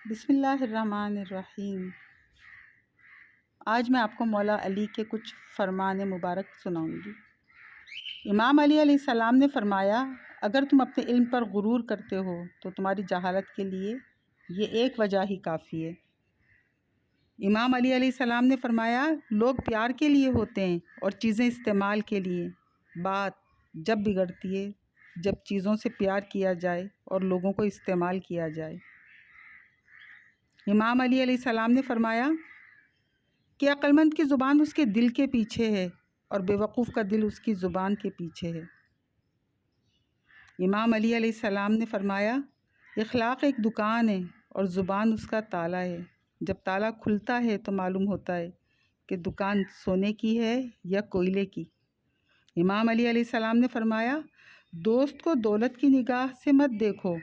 بسم اللہ الرحمن الرحیم۔ آج میں آپ کو مولا علی کے کچھ فرمان مبارک سناؤں گی۔ امام علی علیہ السلام نے فرمایا، اگر تم اپنے علم پر غرور کرتے ہو تو تمہاری جہالت کے لیے یہ ایک وجہ ہی کافی ہے۔ امام علی علیہ السلام نے فرمایا، لوگ پیار کے لیے ہوتے ہیں اور چیزیں استعمال کے لیے۔ بات جب بگڑتی ہے جب چیزوں سے پیار کیا جائے اور لوگوں کو استعمال کیا جائے۔ امام علی علیہ السلام نے فرمایا کہ عقل مند کی زبان اس کے دل کے پیچھے ہے اور بے وقوف کا دل اس کی زبان کے پیچھے ہے۔ امام علی علیہ السلام نے فرمایا، اخلاق ایک دکان ہے اور زبان اس کا تالا ہے۔ جب تالا کھلتا ہے تو معلوم ہوتا ہے کہ دکان سونے کی ہے یا کوئلے کی۔ امام علی علیہ السلام نے فرمایا، دوست کو دولت کی نگاہ سے مت دیکھو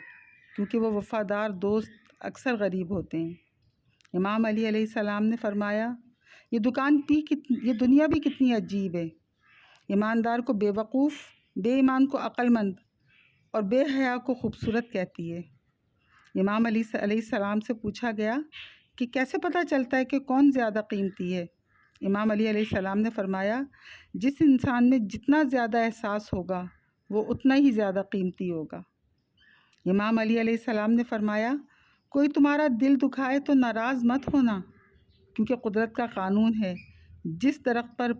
کیونکہ وہ وفادار دوست اکثر غریب ہوتے ہیں۔ امام علی علیہ السلام نے فرمایا، یہ دنیا بھی کتنی عجیب ہے۔ ایماندار کو بے وقوف، بے ایمان کو عقل مند اور بے حیا کو خوبصورت کہتی ہے۔ امام علی علیہ السلام سے پوچھا گیا کہ کیسے پتہ چلتا ہے کہ کون زیادہ قیمتی ہے؟ امام علی علیہ السلام نے فرمایا، جس انسان میں جتنا زیادہ احساس ہوگا وہ اتنا ہی زیادہ قیمتی ہوگا۔ امام علی علیہ السلام نے فرمایا، کوئی تمہارا دل دکھائے تو ناراض مت ہونا، کیونکہ قدرت کا قانون ہے، جس درخت پر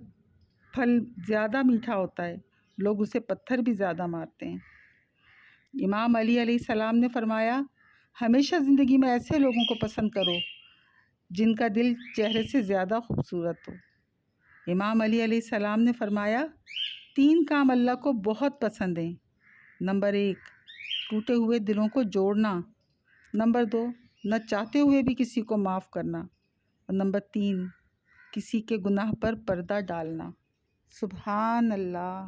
پھل زیادہ میٹھا ہوتا ہے لوگ اسے پتھر بھی زیادہ مارتے ہیں۔ امام علی علیہ السلام نے فرمایا، ہمیشہ زندگی میں ایسے لوگوں کو پسند کرو جن کا دل چہرے سے زیادہ خوبصورت ہو۔ امام علی علیہ السلام نے فرمایا، 3 کام اللہ کو بہت پسند ہیں۔ نمبر 1، ٹوٹے ہوئے دلوں کو جوڑنا۔ نمبر 2، نہ چاہتے ہوئے بھی کسی کو معاف کرنا۔ اور نمبر 3، کسی کے گناہ پر پردہ ڈالنا۔ سبحان اللہ۔